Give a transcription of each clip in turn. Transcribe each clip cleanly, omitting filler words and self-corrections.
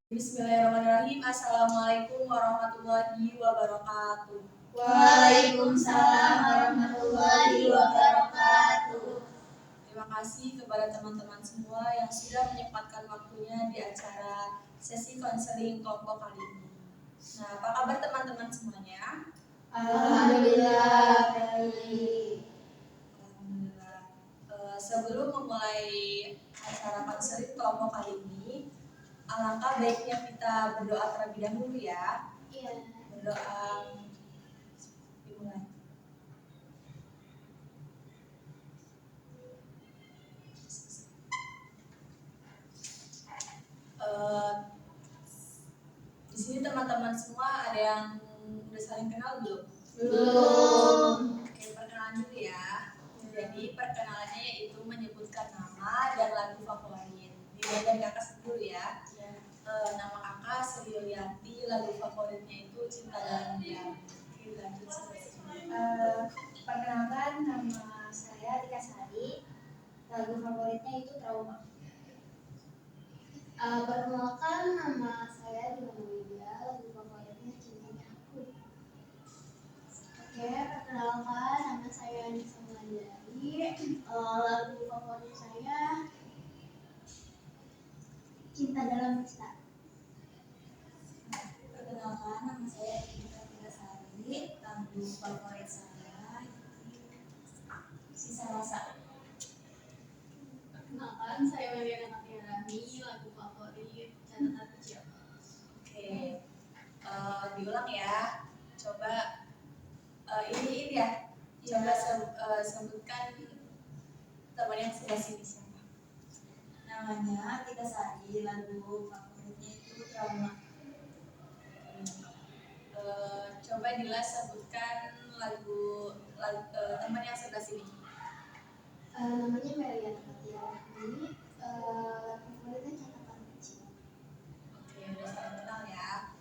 Bismillahirrahmanirrahim. Assalamualaikum warahmatullahi wabarakatuh. Waalaikumsalam warahmatullahi wabarakatuh. Terima kasih kepada teman-teman semua yang sudah menyempatkan waktunya di acara sesi konseling kelompok kali ini. Nah, apa kabar teman-teman semuanya? Alhamdulillah baik. Alhamdulillah. Sebelum memulai acara konseling kelompok kali ini, alangkah baiknya kita berdoa terlebih dahulu ya. Iya. Berdoa dimulai. Di sini teman-teman semua ada yang udah saling kenal belum? Belum. Oke, perkenalan dulu ya. Jadi perkenalannya yaitu menyebutkan nama dan lagu favorit. Dimulai dari kakak dulu ya. Nama kakak Sri Yulianti, lagu favoritnya itu Cinta Dalam Diam. Oke, lanjut Perkenalkan, nama saya Tika Sari. Lagu favoritnya itu Trauma. Perkenalkan, nama saya Dina Widya. Lagu favoritnya Cintanya Aku. Oke, perkenalkan, nama saya Nisa Melandari. Lagu favorit saya Cinta Dalam Pesta. Perkenalkan, nama saya Tika Sari. Lagu favorit saya Sisa Rasa. Perkenalkan, saya Mariana Katirani. Lagu favorit Catatan Kecil. Oke, diulang ya. Coba ini ya. Coba sebutkan teman yang sebelah sini siapa? Namanya Tika Sari. Lagu favoritnya itu Trauma. Coba Dila sebutkan lagu teman yang sebelah sini. Namanya Mariana Katirani. Favoritnya Catatan Kecil. Oke, udah saling kenal ya.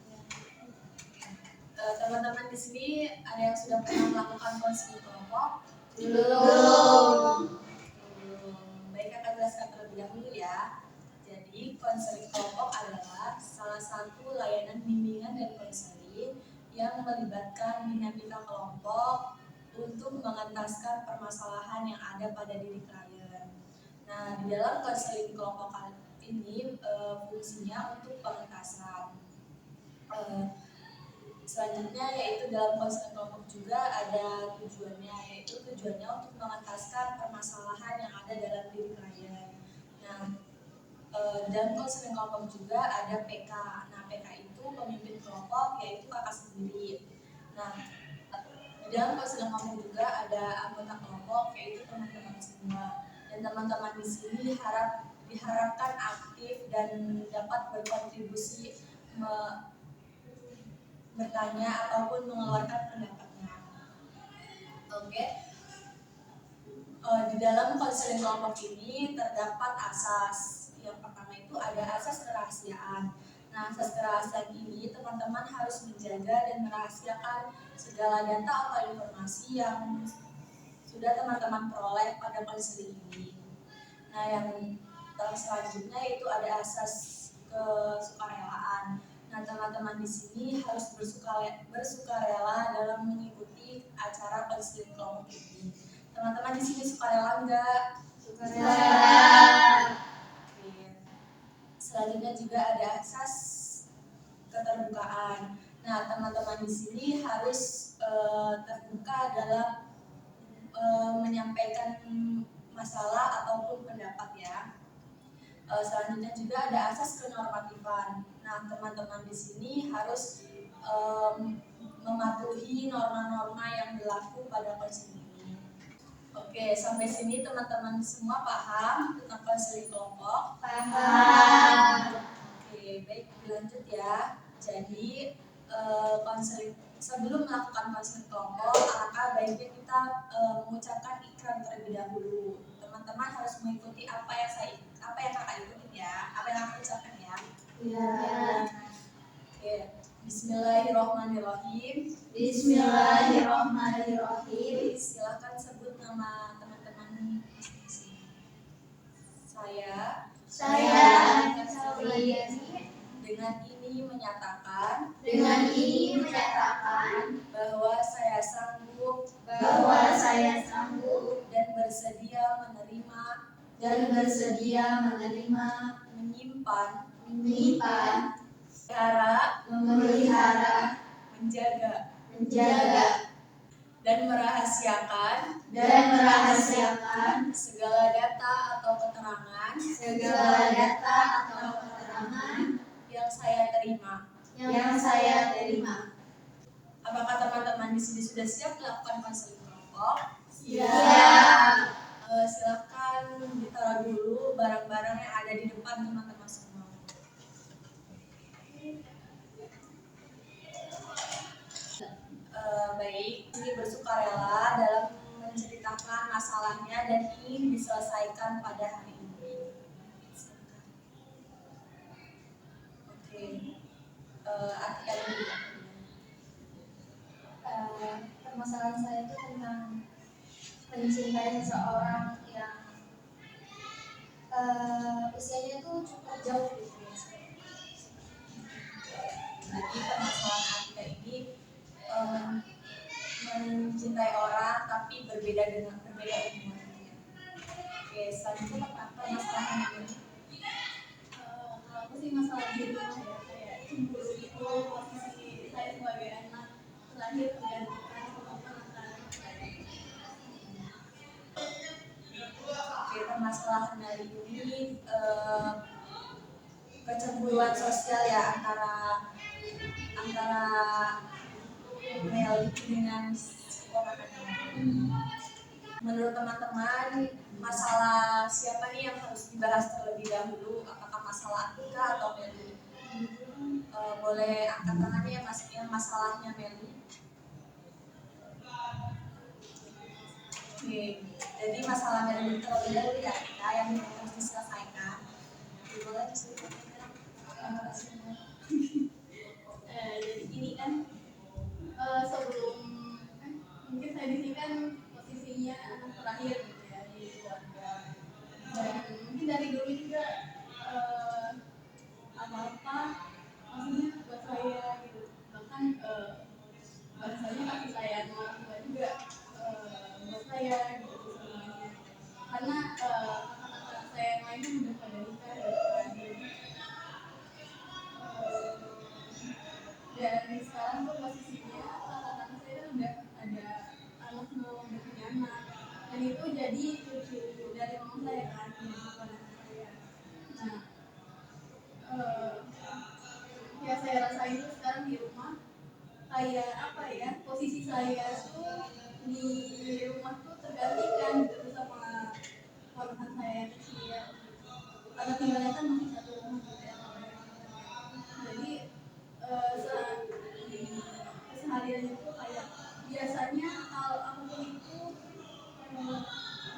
Teman-teman di sini ada yang sudah pernah melakukan konseling kelompok? Belum. Baik, akan jelaskan terlebih dahulu ya. Jadi konseling kelompok adalah salah satu layanan bimbingan dan konseling yang melibatkan dinamika kelompok untuk mengentaskan permasalahan yang ada pada diri klien. Nah, di dalam konseling kelompok ini fungsinya untuk pengentasan. Selanjutnya yaitu dalam konseling kelompok juga ada tujuannya, yaitu tujuannya untuk mengentaskan permasalahan yang ada dalam diri klien. Nah, dalam konseling kelompok juga ada PK. Nah, PK itu pemimpin kelompok, yaitu kakak sendiri. Nah, di dalam konseling kelompok juga ada anggota kelompok, yaitu teman-teman semua. Dan teman-teman di sini diharapkan aktif dan dapat berkontribusi bertanya ataupun mengeluarkan pendapatnya. Oke. Di dalam konseling kelompok ini terdapat asas. Yang pertama itu ada asas kerahasiaan. Nah, asas kerahasiaan ini teman-teman harus menjaga dan merahasiakan segala data atau informasi yang sudah teman-teman peroleh pada konseling ini. Nah, yang selanjutnya itu ada asas kesukarelaan. Nah, teman-teman di sini harus bersukarela dalam mengikuti acara konseling kelompok ini. Teman-teman di sini sukarela enggak? Sukarela. Selanjutnya juga ada asas keterbukaan. Nah, teman-teman di sini harus terbuka dalam menyampaikan masalah ataupun pendapat ya. Selanjutnya juga ada asas kenormatifan. Nah, teman-teman di sini harus mematuhi norma-norma yang berlaku pada konseling ini. Oke, sampai sini teman-teman semua paham tentang konseling kelompok? Paham. Oke, baik, dilanjut ya. Jadi sebelum melakukan konseling kelompok, alangkah baiknya kita mengucapkan ikrar terlebih dahulu. Teman-teman harus mengikuti apa yang kakak ikutin ya, apa yang aku ucapkan ya. Iya. Oke, Bismillahirrahmanirrahim. Bismillahirrahmanirrahim. Silakan sebut nama teman-teman. Saya Saya Nisa Melandari. Dengan ini menyatakan bahwa saya sanggup dan bersedia menerima menyimpan memelihara menjaga dan merahasiakan segala data atau keterangan yang saya terima. Apakah teman-teman di sini sudah siap melakukan konseling kelompok? Silakan ditaruh dulu barang-barang yang ada di depan teman-teman semua. Baik, ini bersukarela dalam menceritakan masalahnya dan ingin diselesaikan pada hari ini. Oke, artikan dulu. Permasalahan saya itu tentang mencintai seseorang yang usianya itu cukup jauh gitu ya. Jadi permasalahan Atika ini mencintai orang tapi berbeda umurnya. Oke, selanjutnya apa permasalahan ini? Kalau aku sih masalah di rumah ya, kayak cemburu itu posisi saya sebagai anak terakhir tergantikan sama anak-anak. Oke, permasalahan hari ini kecemburuan sosial ya antara Meli dengan keponakannya. Menurut teman-teman, masalah siapa nih yang harus dibahas terlebih dahulu? Apakah masalah Atika atau Meli? Boleh angkat tangannya yang masalahnya Meli. Oke, jadi masalah Meli terlebih dahulu ya Atika yang harus diselesaikan. Boleh diselesaikan. Jadi ini kan sebelum mungkin saya di sini kan posisinya anak terakhir gitu ya di keluarga, dan mungkin dari dulu juga apa-apa maksudnya buat saya gitu, bahkan bahasanya kasih sayang orang tua juga buat saya gitu semuanya, karena kakak-kakak saya yang lain kan udah pada nikah dan sekarang tuh posisinya kakak-kakak saya kan udah ada anak, mau udah punya anak, dan itu jadi cucu dari mama saya kan, jadi keponakan saya. Nah, ya saya rasain tuh sekarang di rumah kayak apa ya, posisi saya tuh di rumah tuh tergantikan gitu sama keponakan saya yang kecil, karena tinggalnya kan masih satu rumah gitu ya. Jadi keseharian itu kayak biasanya hal apapun itu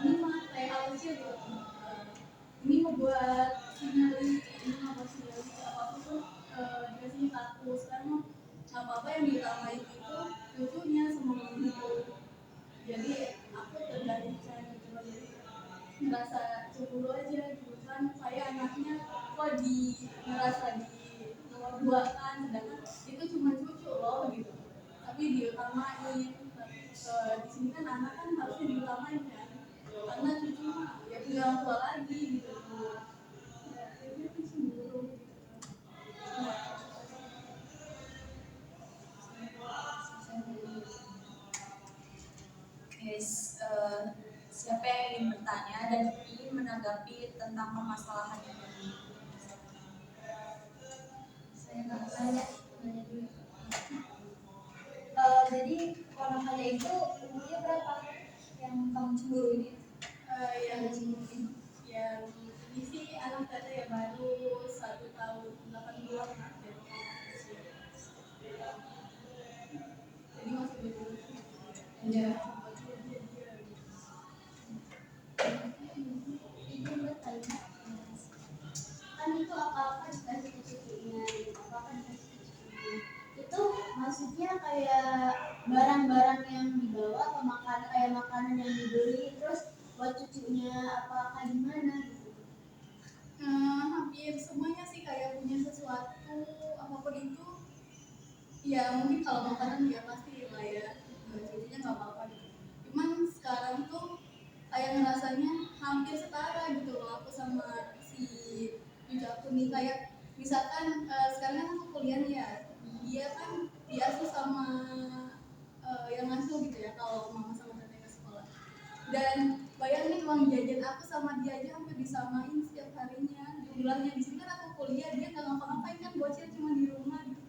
ini mah kayak hal kecil gitu, ini membuat sinyali, ini membuat sinyali apapun tuh biasanya takut. Sekarang apa-apa yang diutamain itu cucunya sama itu, jadi aku tergantikan gitu loh, jadi ngerasa cemburu aja gitu kan, saya anaknya kok ngerasa di nomor dua kan, sedangkan itu cuma cucu loh gitu, tapi diutamain. Di sini kan anak kan harusnya diutamain kan, karena cucu mah ya punya orang tua lagi gitu. Ya itu kan cemburu gitu. Oke, siapa yang ingin bertanya dan ingin menanggapi tentang permasalahan ini? Saya nggak nanya dulu. Jadi ponakannya itu umurnya berapa yang kamu cemburu ini? Yang ini sih anak saya ya baru 1 tahun 8 bulan lah, jadi masih belum. Ya. Kan itu apa-apa dikasih ke cucunya, apa-apa dikasih ke cucunya. Itu maksudnya kayak barang-barang yang dibawa atau kayak makanan yang dibeli terus buat cucunya apa kayak gimana gitu. Hampir semuanya sih kayak punya sesuatu ya mungkin kalau makanan ya pasti lah ya, cucunya nggak apa-apa gitu. Cuman sekarang tuh kayak ngerasanya hampir setara gitu loh aku sama si cucu aku nih. Kayak misalkan sekarang kan aku kuliah nih ya, dia kan diasuh sama yang ngasuh gitu ya kalau mama sama teteh ke sekolah. Dan bayangin uang jajan aku sama dia aja hampir disamain setiap harinya jumlahnya. Di sini kan aku kuliah, dia nggak ngapa-ngapain kan, bocil cuma di rumah gitu,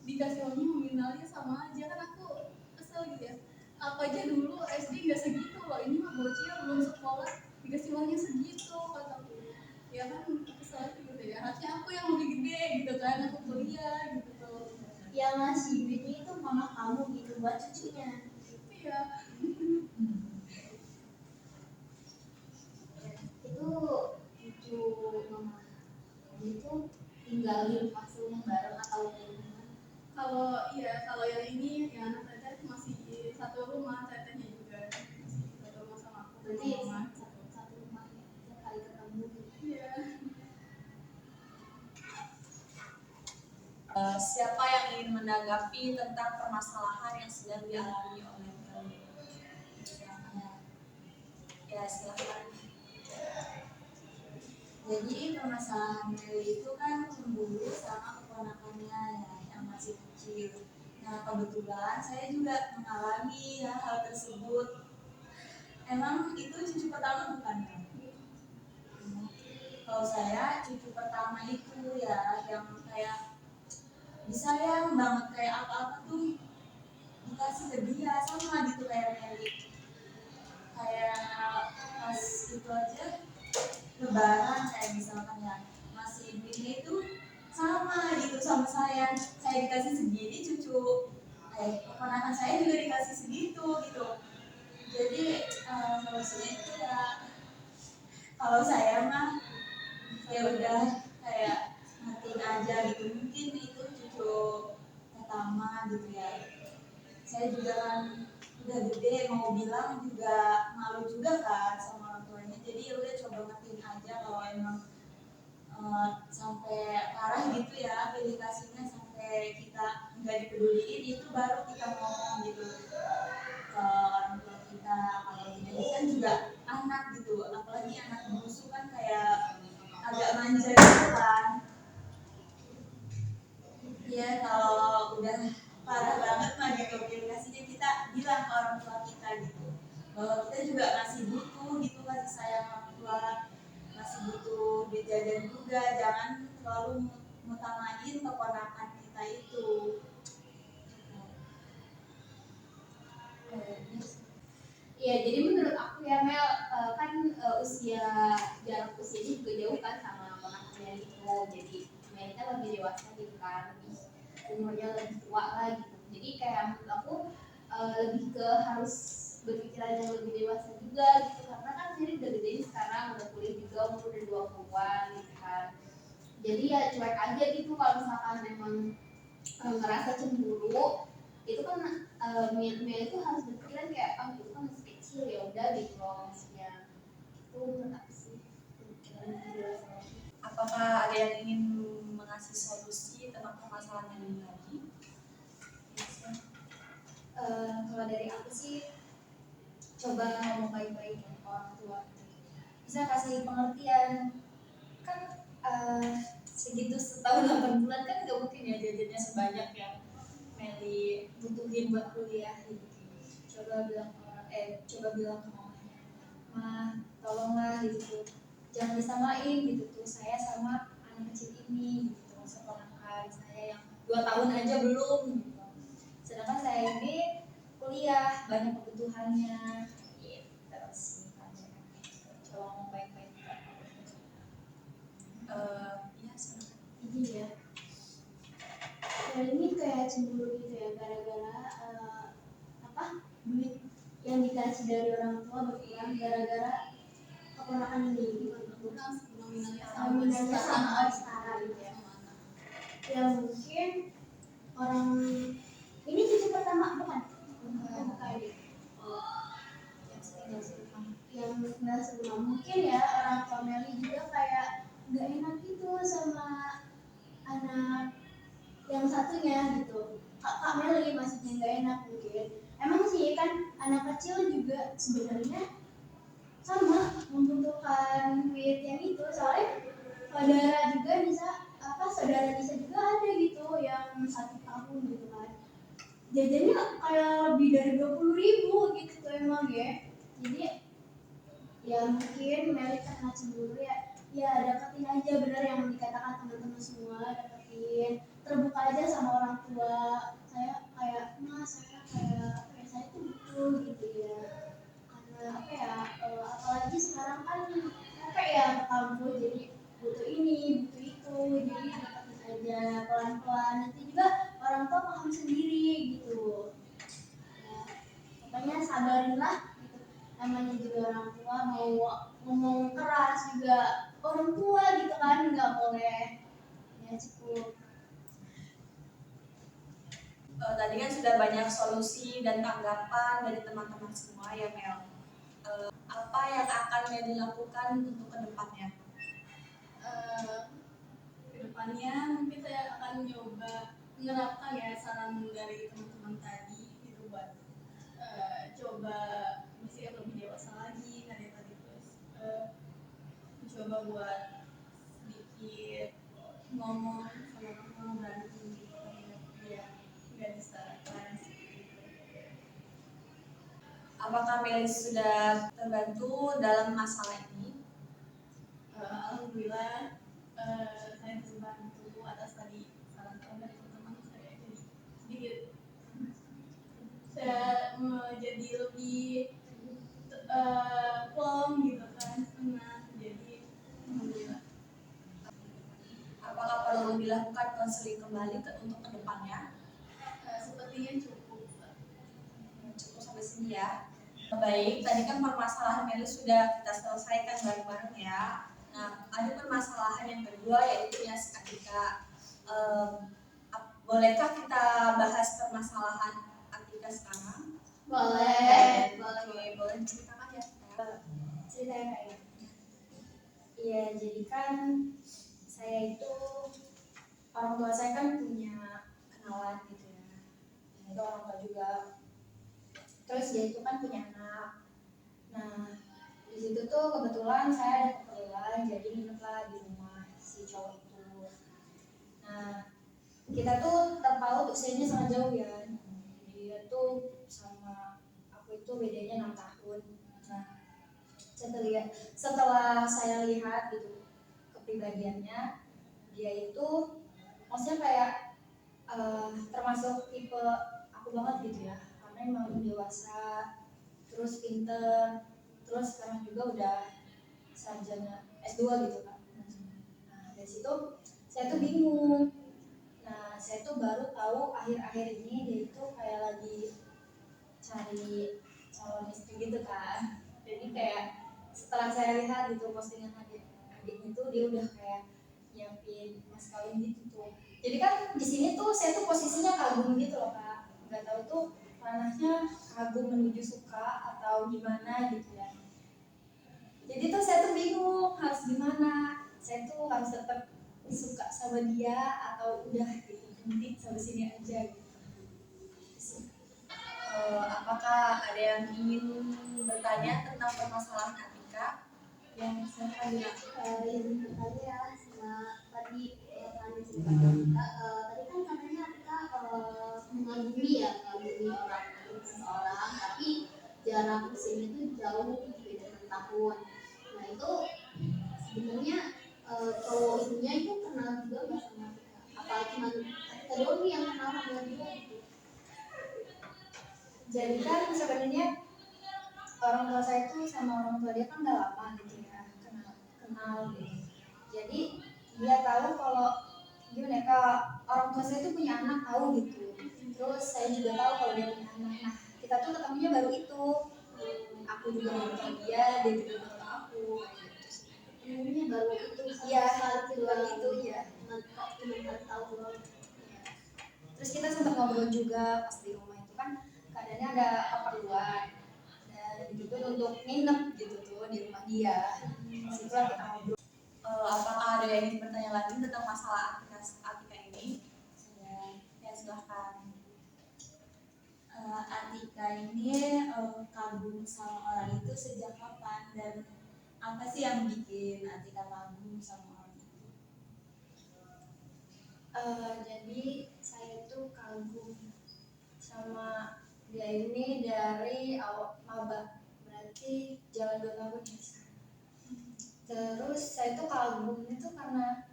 dikasih uangnya nominalnya sama aja. Kan aku kesel gitu ya, apa aja dulu SD nggak segitu loh, ini mah bocil belum sekolah dikasih uangnya segitu kataku. Ya kan kesel aja gitu ya, harusnya aku yang lebih gede gitu kan, aku kuliah gitu tuh. Yang ngasih duitnya itu mama kamu gitu buat cucunya. Iya. Itu cucu mama kamu itu tinggal di rumah rumah bareng atau gimana? Kalau yang ini ya anak teteh masih satu rumah, tetehnya juga masih satu rumah sama aku. Berarti Mama. satu rumah ya, tiap kali ketemu gitu. Iya. Siapa yang ingin menanggapi tentang permasalahan yang sedang dialami oleh Meli? Ya, silakan. Jadi permasalahan Meli itu kan cemburu sama keponakannya ya, yang masih kecil. Nah, kebetulan saya juga mengalami ya hal tersebut. Emang itu cucu pertama bukan ya? Kalau saya cucu pertama itu ya yang kayak disayang banget, kayak apa-apa tuh dikasih ke dia, sama gitu kayak Meli. Kayak pas itu aja lebaran kayak misalkan ya, masih ini itu sama gitu sama saya dikasih segini, cucu keponakan saya juga dikasih segitu gitu. Jadi solusinya itu ya, kalau saya mah ya udah kayak ngatiin aja gitu. Mungkin itu cucu pertama gitu ya, saya juga kan udah gede, mau bilang juga malu juga kan sama orang tuanya. Jadi ya udah coba ngatiin aja. Kalau emang sampai parah gitu ya pilih kasihnya, sampai kita nggak dipeduliin, itu baru kita ngomong gitu ke orang tua kita. Kalau kita kan juga anak gitu, apalagi anak bungsu kan kayak agak manja gitu kan. Iya, kalau udah parah banget mah gitu pilih kasihnya, kita bilang ke orang tua kita gitu bahwa kita juga masih butuh gitu kasih sayang orang tua, masih butuh duit jajan juga. Jangan selalu ngutamain keponakan kita itu. Iya, jadi menurut aku ya Mel, kan jarak usianya juga jauh kan sama ponakannya itu. Jadi Mel kan lebih dewasa gitu kan, lebih umurnya lebih tua lah gitu. Jadi kayak menurut aku lebih ke harus berpikiran yang lebih dewasa juga gitu, karena kan Mel udah gede sekarang, udah kuliah juga, umur udah 20-an gitu kan. Jadi ya cuek aja gitu kalau misalkan memang ngerasa cemburu, itu kan Mel itu harus berpikiran kayak itu kan masih kecil, ya udah gitu loh, maksudnya itu menurut aku sih pemikiran lebih dewasa. Apakah ada yang ingin mengasih solusi tentang permasalahan yang ini lagi? Kalau dari aku sih coba ngomong baik-baik ke orang tua, bisa kasih pengertian. Kan segitu setahun 8 bulan kan nggak mungkin ya jajannya sebanyak yang Meli butuhin buat kuliah gitu. Coba bilang ke mamanya, mah tolonglah gitu, jangan disamain gitu tuh saya sama anak kecil ini gitu, seponakan saya yang 2 tahun aja belum gitu, sedangkan saya ini kuliah banyak kebutuhannya gitu. Terus coba ngomong baik-baik. Iya, silakan. Ini ya, ini kayak cemburu gitu ya, gara-gara duit yang dikasih dari orang tua berkurang gara-gara keponakan ini gitu. Nominalnya sama setara gitu ya. Ya mungkin orang ini cucu pertama bukan? Bukan. Yang tinggal serumah, mungkin ya orang tua Meli juga kayak nggak enak gitu sama anak yang satunya gitu. Kak Meli maksudnya nggak enak mungkin. Emang sih kan anak kecil juga sebenarnya sama membutuhkan duit yang itu, soalnya saudara juga bisa saudara bisa juga ada gitu yang 1 tahun gitu kan jajannya kayak lebih dari 20.000 gitu tuh emang ya. Jadi ya mungkin Meli karena cemburu ya deketin aja, bener yang dikatakan teman-teman semua, deketin, terbuka aja sama orang tua. Saya kayak saya kayak saya tuh butuh gitu ya, karena apalagi sekarang kan ke kampus, jadi butuh ini butuh itu, jadi deketin aja pelan-pelan, nanti juga orang tua paham sendiri gitu ya. Makanya sabarinlah gitu, namanya juga orang tua, mau ngomong keras juga orang tua gitu kan, nggak boleh ya. Cukup. Tadi kan sudah banyak solusi dan tanggapan dari teman-teman semua ya Mel. Apa yang akan Mel lakukan untuk kedepannya? Kedepannya mungkin saya akan mencoba menerapkan ya saran dari teman-teman tadi gitu, buat coba bersikap lebih dewasa lagi dari tadi, terus mencoba buat sedikit ngomong sama orang berani gitu ya, nggak disalahkan seperti itu. Apakah Mel sudah terbantu dalam masalah ini? Alhamdulillah saya terbantu atas tadi saran-saran dari teman-teman saya, jadi sedikit saya jadi lebih plong gitu kan, tenang, jadi alhamdulillah. Apakah perlu dilakukan konseling kembali untuk kedepannya? Sepertinya cukup. Cukup sampai sini ya. Baik, tadi kan permasalahan Meli sudah kita selesaikan bareng-bareng ya. Nah, ada permasalahan yang kedua yaitu ya Atika. Bolehkah kita bahas permasalahan Atika sekarang? Boleh. Boleh ceritakan ya. Ceritanya kayak iya, jadi kan saya itu orang tua saya kan punya kenalan gitu ya, dan itu orang tua juga, terus dia itu kan punya anak. Nah di situ tuh kebetulan saya ada keperluan, jadi nginep lah di rumah si cowok itu. Nah kita tuh terpaut usianya sangat jauh ya, dia tuh sama aku itu bedanya 6 tahun. Nah setelah saya lihat gitu kepribadiannya, dia itu maksudnya kayak termasuk tipe aku banget gitu ya, karena emang dewasa, terus pinter, terus sekarang juga udah sarjana S2 gitu kan. Nah dari situ saya tuh bingung. Nah saya tuh baru tahu akhir-akhir ini dia itu kayak lagi cari calon istri gitu kan. Jadi kayak setelah saya lihat gitu postingan adiknya tuh, dia udah kayak nyiapin mas kawin gitu tuh. Jadi kan di sini tuh saya tuh posisinya kagum gitu loh Kak, nggak tahu tuh ranahnya kagum menuju suka atau gimana gitu ya. Jadi tuh saya tuh bingung harus gimana, saya tuh harus tetap suka sama dia atau udah gitu berhenti sampai sini aja gitu. Apakah ada yang ingin bertanya tentang permasalahan Atika? Yang saya Yang bertanya ya sama tadi pertanyaan cerita tadi kan katanya kita mengagumi orang seseorang, tapi jarak usianya itu jauh, beda 6 tahun. Nah itu sebenarnya cowok itunya itu kenal juga nggak sama kita? Apa cuma kita doang nih yang kenal sama dia gitu? Jadi kan sebenarnya orang tua saya itu sama orang tua dia kan udah lama gitu ya, kenal gitu. Jadi dia tahu kalau gimana ya, orang tua saya itu punya anak, tahu gitu. Terus saya juga tahu kalau dia punya anak. Nah kita tuh ketemunya baru itu, aku juga baru tahu dia juga baru tahu aku gitu. Ketemunya baru itu Iya, saat baru itu ya. cuma tahu doang. Terus kita sempat ngobrol juga pas di rumah itu kan keadaannya ada keperluan, dan gitu tuh untuk nginep gitu tuh di rumah dia. Situlah kita ngobrol. Apakah ada yang ingin bertanya lagi tentang masalah Atika ini? Ya silahkan. sama orang itu sejak kapan dan apa sih yang bikin Atika kagum sama orang itu? Jadi saya tuh kagum sama dia ini dari awal maba, berarti jalan 2 tahun ya sekarang. Terus saya tuh kagumnya tuh karena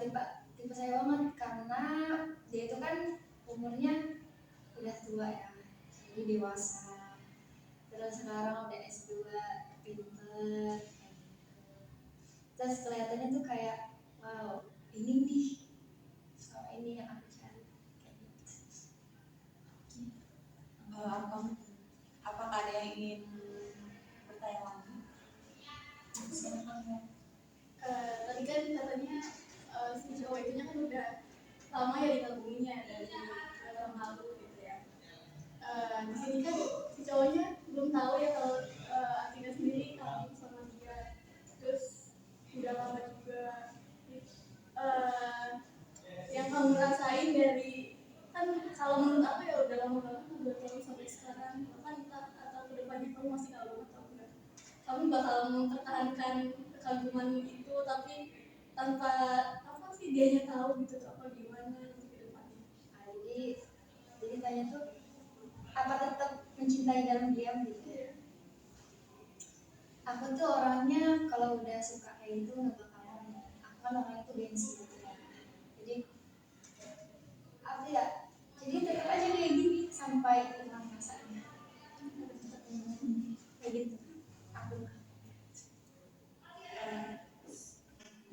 tipe tipe saya banget, karena dia itu kan umurnya udah tua ya, jadi dewasa. Terus sekarang udah S2, pinter. Terus kelihatannya tuh kayak wow, ini nih sama ini yang aku cari kayak gitu. Apakah ada yang ingin bertanya lagi? Silakan. Tadi kan katanya si cowok itunya kan udah lama ya dikaguminya dari tahun lalu gitu ya. Di sini kan si cowoknya belum tahu ya kalau Atika sendiri kagum sama dia. Terus udah lama juga. Yang kamu rasain dari kan kalau menurut aku ya udah lama banget 2 tahun sampai sekarang, bahkan entah atau kedepannya kamu masih kagum atau enggak, kamu bakal mempertahankan kekaguman itu tapi tanpa apa sih dianya tahu gitu tuh apa gimana nanti ke depannya. Jadi tanya tuh apa tetap mencintai dalam diam gitu ya. Aku tuh orangnya kalau udah suka kayak gitu nggak bakal ngomong. Aku kan orangnya tuh gengsi gitu ya. Jadi apa ya, jadi tetap aja kayak gini sampai hilang rasanya. Kayak gitu aku.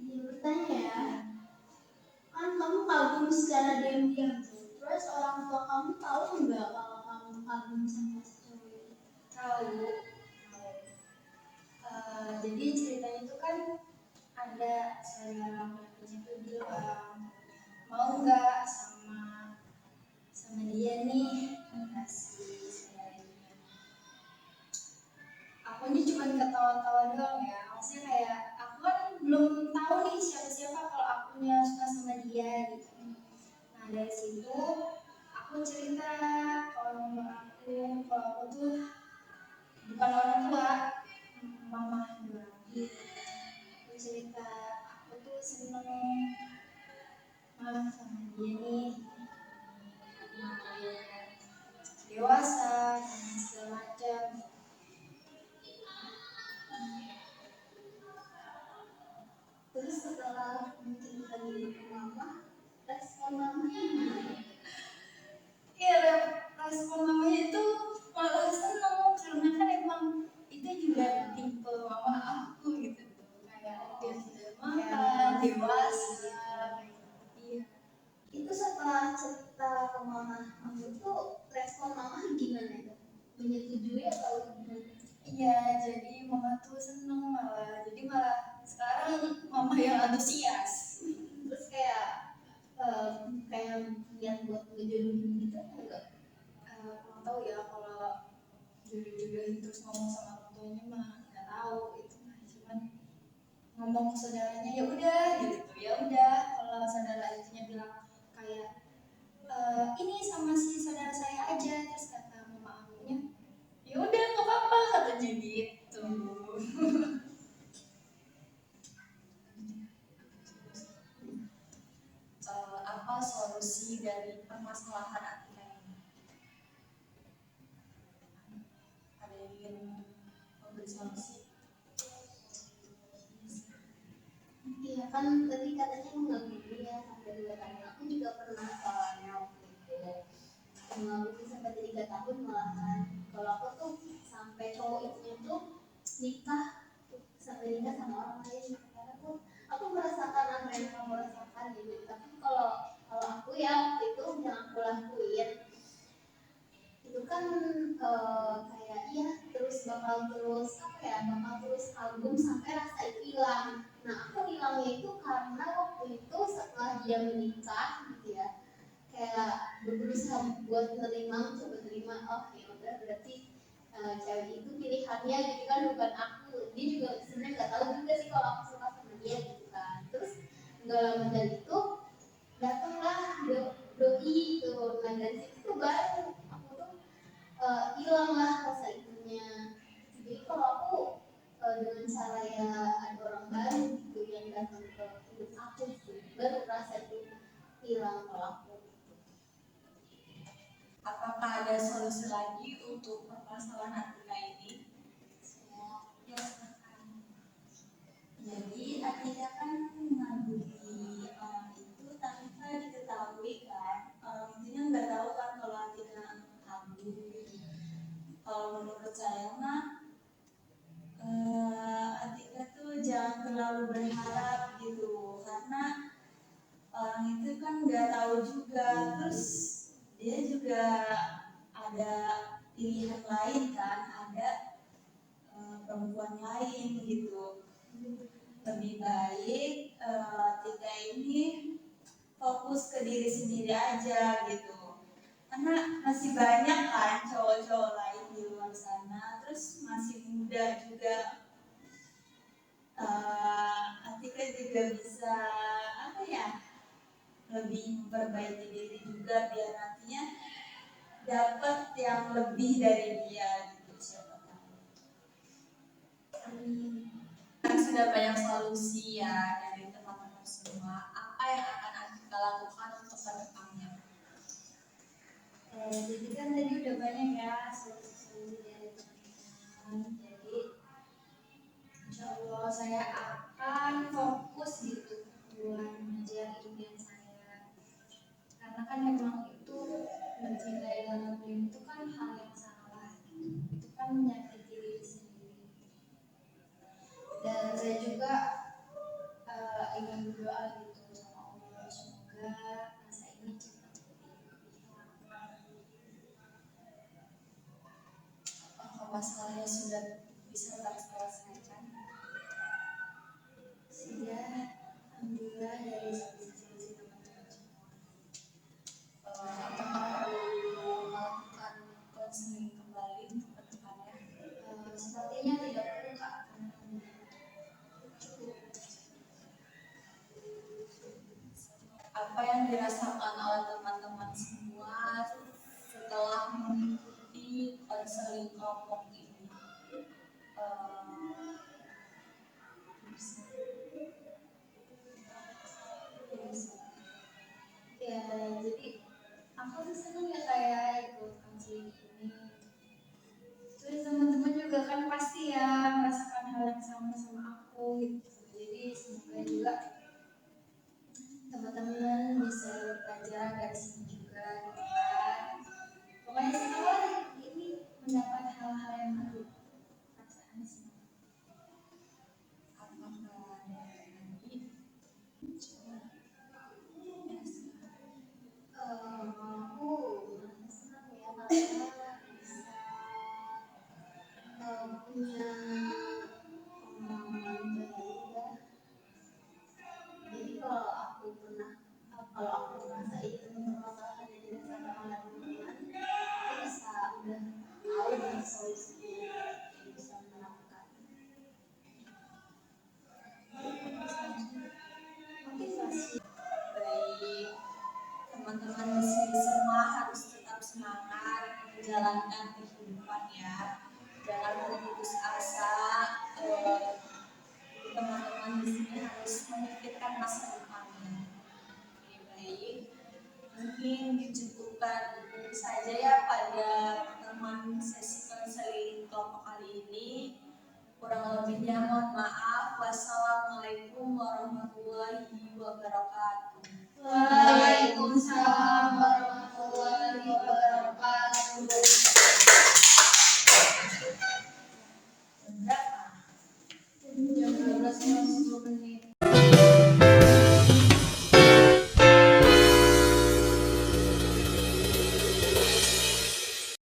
Iya bertanya ya, kan kamu kagum secara diam-diam tuh. Terus orang tua kamu tahu nggak kalau kamu kagum sama si cowok itu? Tahu. Jadi ceritanya itu kan ada saudara lakinya tuh bilang mau nggak sama dia nih, kasih saudaranya. Aku ini cuma ketawa-tawa doang ya, maksudnya kayak aku kan belum tahu nih siapa-siapa kalau akunya suka sama dia gitu. Nah dari situ aku cerita ke orang tua aku kalau aku tuh bukan orang tua, mama bilang gitu. Aku cerita aku tuh seneng sama dia nih, karena dia dewasa dan segala macam. Terus setelah menceritakan itu ke mama, respon mamanya gimana? Iya, respon mamanya itu malah seneng karena kan emang itu juga tipe mama aku gitu, kayak dia sudah mapan, dewasa. Iya, Itu setelah cerita ke mama kamu tuh respon mama gimana? Menyetujui atau gimana? iya, jadi mama tuh seneng malah, jadi malah sekarang mama yang antusias. Terus kayak niat buat ngejodohin gitu enggak? Kurang tahu ya kalau jodoh-jodohin terus ngomong sama orang tuanya mah nggak tahu itu mah, cuman ngomong ke saudaranya ya udah gitu, ya udah kalau saudara itunya bilang kayak ini sama si saudara saya aja, terus kata mama akunya ya udah nggak apa-apa katanya gitu. Apa solusi dari permasalahan Atika ini? Ada yang ingin memberi solusi? Iya kan tadi katanya mengganggu ya sampai 2 tahun. Aku juga pernah soalnya waktu itu mengganggu sampai 3 tahun malahan. Kalau aku tuh sampai cowok itu tuh nikah sampai nikah sama orang lain. Karena aku merasakan apa yang kamu rasakan gitu. Tapi kalau aku ya waktu itu yang aku lakuin itu kan kayak iya bakal terus kagum sampai rasa itu hilang. Nah aku hilangnya itu karena waktu itu setelah dia menikah gitu ya, kayak berusaha buat coba terima, oh ya udah berarti cewek itu pilihannya gitu kan, bukan aku. Dia juga sebenarnya nggak tahu juga sih kalau aku suka sama dia gitu kan. Terus nggak lama dari itu datanglah doi itu. Nah dari situ tuh baru aku tuh hilang lah rasa itu. hilang kalau aku. Apakah ada solusi lagi untuk permasalahan Atika ini? Ya, silakan. Jadi Atika kan mengaduki orang itu tanpa diketahui kan, orang itunya nggak tahu kan kalau Atika ngadu. Kalau menurut saya mah Atika tuh jangan terlalu berharap gitu, karena orang itu kan nggak tahu juga, terus dia juga ada pilihan lain kan, ada perempuan lain gitu. Lebih baik Tika ini fokus ke diri sendiri aja gitu, karena masih banyak kan cowok-cowok lain di luar sana, terus masih muda juga. Atika juga bisa apa ya, lebih memperbaiki diri juga biar nantinya dapat yang lebih dari dia gitu, siapa tahu. Amin. Kan sudah banyak solusi ya dari teman-teman semua. Apa yang akan Atika lakukan untuk kedepannya? Jadi kan tadi udah banyak ya solusi-solusi dari teman-teman. Jadi insya Allah saya akan fokus gitu buat mengejar impian saya. Karena kan memang itu mencintai dan ngelakuin itu kan hal yang salah. Itu kan menyakiti diri sendiri. Dan saya juga ingin berdoa gitu sama Allah, semoga rasa ini cepat hilang. Apakah masalahnya sudah bisa terselesaikan? Sudah, alhamdulillah dari solusi-solusi teman-teman semua. Apakah perlu melakukan konseling kembali untuk kedepannya? Sepertinya tidak perlu Kak, karena cukup. Apa yang dirasakan oleh teman-teman semua setelah mengikuti konseling kelompok ini? Ya, jadi aku tuh seneng ya kayak ikut konseling ini. Terus teman-teman juga kan pasti ya merasakan hal yang sama sama aku gitu. Jadi semoga juga teman-teman bisa belajar dari sini juga gitu kan. Pokoknya semoga ini mendapat hal-hal yang baru. Perasaan senang. Apakah ada lagi? Aku senang ya karena bisa punya pengalaman baru ya. Jadi kalau aku merasa itu permasalahan yang dirasakan oleh teman-teman, aku bisa udah tahu nih solusinya dan bisa menerapkan. Motivasi. Baik, teman-teman di sini semua harus tetap semangat menjalankan kehidupan ya. Jangan berputus asa. Teman-teman di sini harus memikirkan masa depannya. Oke, baik. Mungkin dicukupkan saja ya pada pertemuan sesi konseling kelompok kali ini. Kurang lebihnya mohon maaf. Wassalamualaikum.